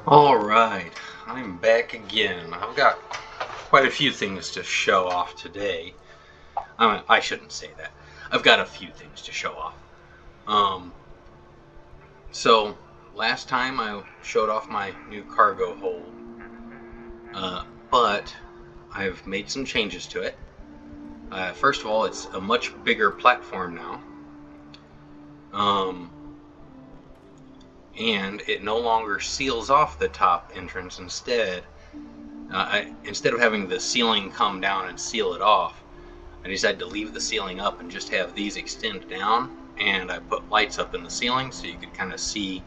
Alright, I'm back again. I've got quite a few things to show off today. I shouldn't say that. I've got a few things to show off. So last time I showed off my new cargo hold, but I've made some changes to it. First of all, it's a much bigger platform now. And it no longer seals off the top entrance. Instead of having the ceiling come down and seal it off, I decided to leave the ceiling up and just have these extend down, and I put lights up in the ceiling so you could kind of see.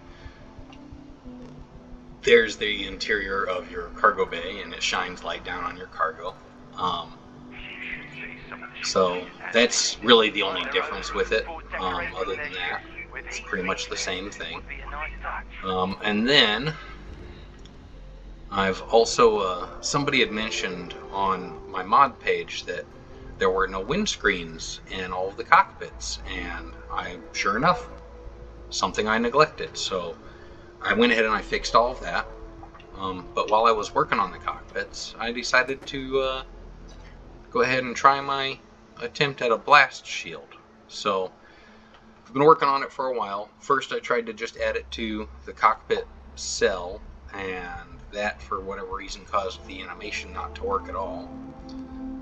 There's the interior of your cargo bay, and it shines light down on your cargo. So that's really the only difference with it. Other than that, it's pretty much the same thing. And then I've also, somebody had mentioned on my mod page that there were no windscreens in all of the cockpits, and sure enough, something I neglected. So I went ahead and I fixed all of that. But while I was working on the cockpits, I decided to go ahead and try my attempt at a blast shield. So I've been working on it for a while. First, I tried to just add it to the cockpit cell, and that, for whatever reason, caused the animation not to work at all.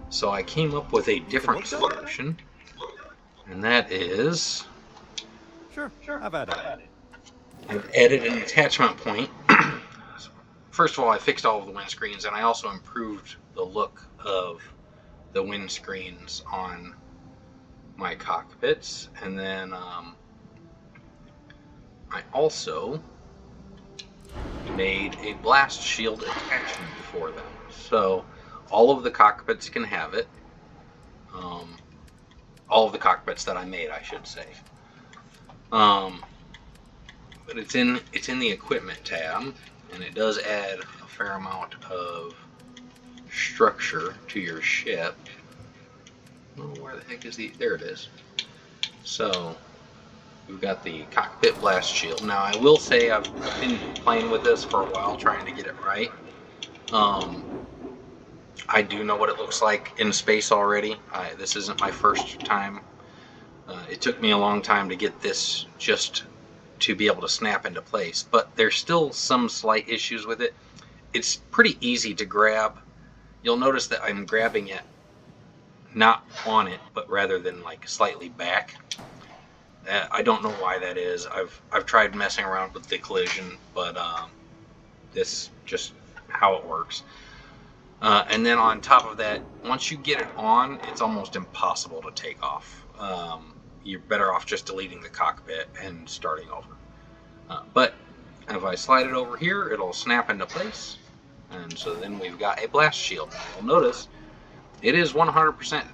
So I came up with a different solution, and that is... Sure, I've had it. I've added an attachment point. First of all, I fixed all of the windscreens, and I also improved the look of the windscreens on my cockpits, and then I also made a blast shield attachment for them, so all of the cockpits can have it. All of the cockpits that I made, I should say. But it's in the equipment tab, and it does add a fair amount of structure to your ship. Oh, where the heck is there it is. So we've got the cockpit blast shield. Now I will say I've been playing with this for a while, trying to get it right. I do know what it looks like in space already. This isn't my first time. It took me a long time to get this just to be able to snap into place, but there's still some slight issues with it. It's pretty easy to grab. You'll notice that I'm grabbing it not on it, but rather than like slightly back. I don't know why that is. I've tried messing around with the collision, but this just how it works. And then on top of that, once you get it on, it's almost impossible to take off. You're better off just deleting the cockpit and starting over. But if I slide it over here, it'll snap into place. And so then we've got a blast shield. You'll notice it is 100%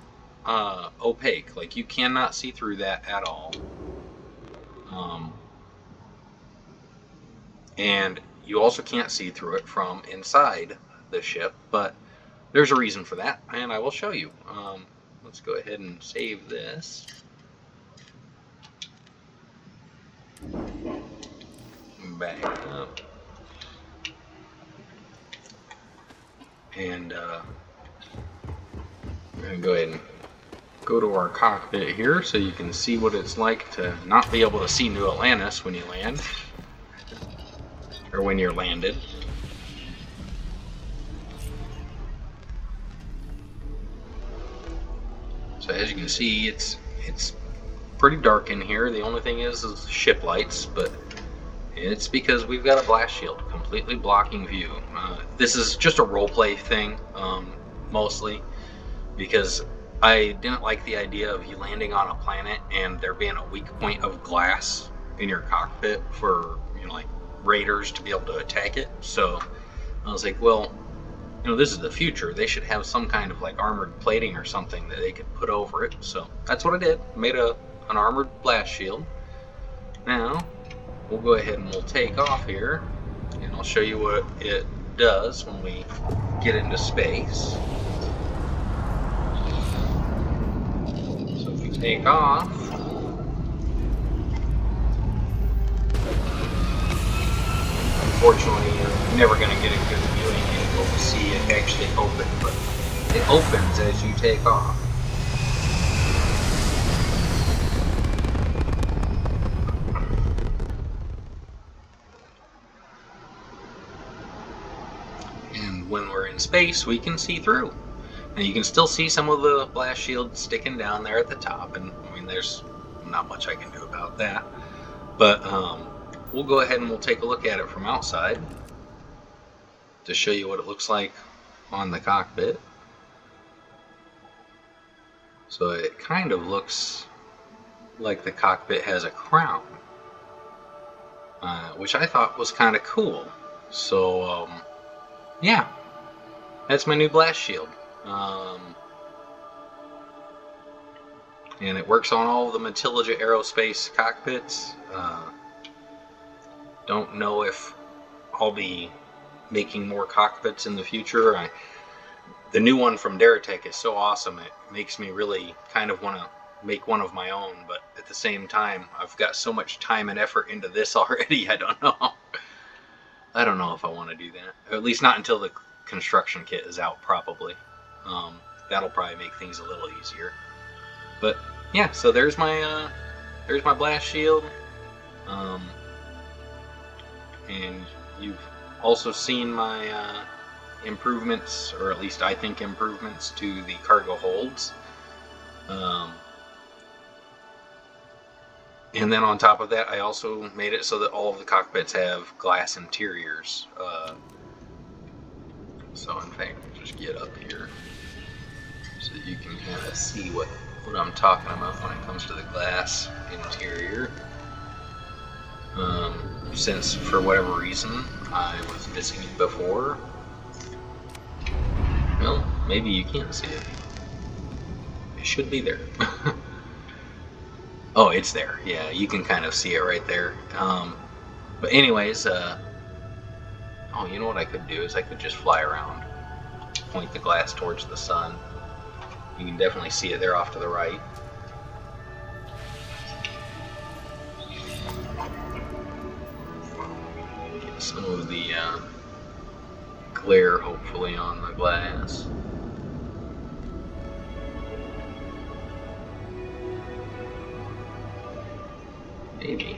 opaque. Like, you cannot see through that at all. And you also can't see through it from inside the ship, but there's a reason for that, and I will show you. Let's go ahead and save this. Back up. And we're going to go ahead and go to our cockpit here so you can see what it's like to not be able to see New Atlantis when you land, or when you're landed. So as you can see, it's pretty dark in here. The only thing is ship lights, but it's because we've got a blast shield completely blocking view. This is just a roleplay thing, mostly, because I didn't like the idea of you landing on a planet and there being a weak point of glass in your cockpit for, like raiders to be able to attack it. So I was like, well, this is the future. They should have some kind of like armored plating or something that they could put over it. So that's what I did. Made an armored blast shield. Now we'll go ahead and we'll take off here, and I'll show you what it does when we get into space. So if we take off, unfortunately never going to get a good viewing angle to see it actually open, but it opens as you take off. And when we're in space, we can see through. And you can still see some of the blast shield sticking down there at the top, and I mean, there's not much I can do about that. But we'll go ahead and we'll take a look at it from outside to show you what it looks like on the cockpit. So it kind of looks like the cockpit has a crown, which I thought was kind of cool. So yeah, that's my new blast shield. And it works on all of the Matilija Aerospace cockpits. Don't know if I'll be making more cockpits in the future. The new one from Deratech is so awesome, it makes me really kind of want to make one of my own, but at the same time, I've got so much time and effort into this already, I don't know. I don't know if I want to do that. Or at least not until the construction kit is out, probably. That'll probably make things a little easier. But yeah, so there's my blast shield. And you've also seen my improvements, or at least I think improvements, to the cargo holds. And then on top of that, I also made it so that all of the cockpits have glass interiors. So in fact, I'll just get up here so that you can kind of see what I'm talking about when it comes to the glass interior. Since for whatever reason I was missing it before. Well, maybe you can't see it. It should be there. Oh, it's there. Yeah, you can kind of see it right there. But anyways, oh, you know what I could do is I could just fly around, point the glass towards the sun. You can definitely see it there off to the right. Get some of the glare, hopefully, on the glass. Maybe.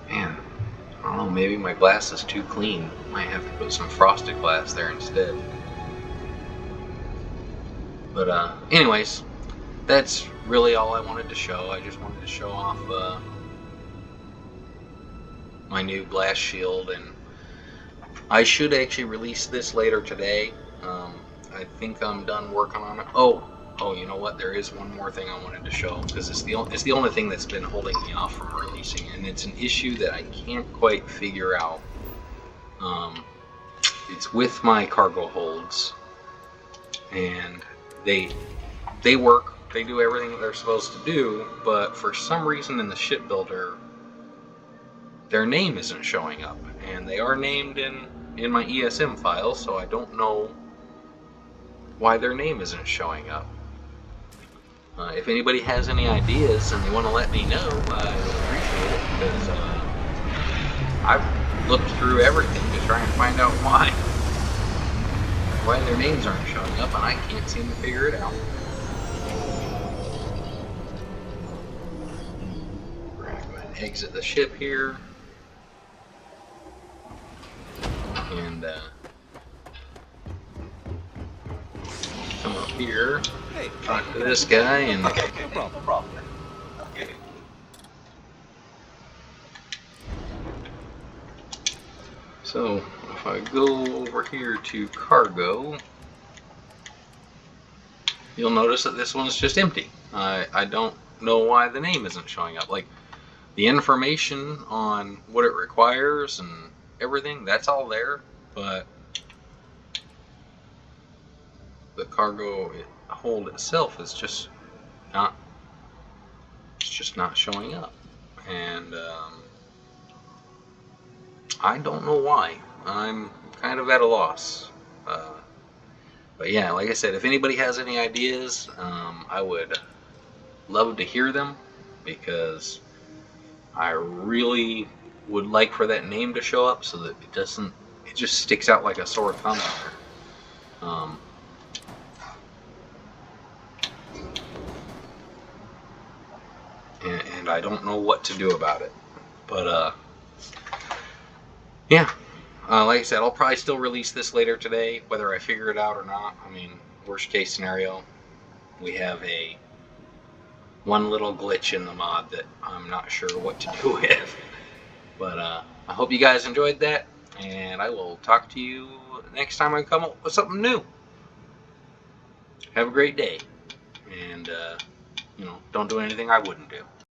Man, I don't know, maybe my glass is too clean. Might have to put some frosted glass there instead. But anyways, that's really all I wanted to show. I just wanted to show off my new blast shield, and I should actually release this later today. I think I'm done working on it. Oh, you know what? There is one more thing I wanted to show, because it's the only thing that's been holding me off from releasing, and it's an issue that I can't quite figure out. It's with my cargo holds, and they work. They do everything that they're supposed to do, but for some reason in the shipbuilder, their name isn't showing up, and they are named in my ESM file, so I don't know why their name isn't showing up. If anybody has any ideas and they want to let me know, I would appreciate it, because I've looked through everything to try and find out why their names aren't showing up, and I can't seem to figure it out. We're going to go ahead and exit the ship here. And come up here, talk to this guy, and Okay, no problem. okay. So if I go over here to cargo, you'll notice that this one's just empty. I don't know why the name isn't showing up. Like, the information on what it requires and everything, that's all there, but the cargo hold itself is just not showing up, and I don't know why. I'm kind of at a loss. But yeah, like I said, if anybody has any ideas, I would love to hear them, because I really would like for that name to show up so that it doesn't it just sticks out like a sore thumb. And I don't know what to do about it. But yeah, like I said, I'll probably still release this later today, whether I figure it out or not. I mean, worst case scenario, we have one little glitch in the mod that I'm not sure what to do with. But I hope you guys enjoyed that, and I will talk to you next time I come up with something new. Have a great day, and don't do anything I wouldn't do.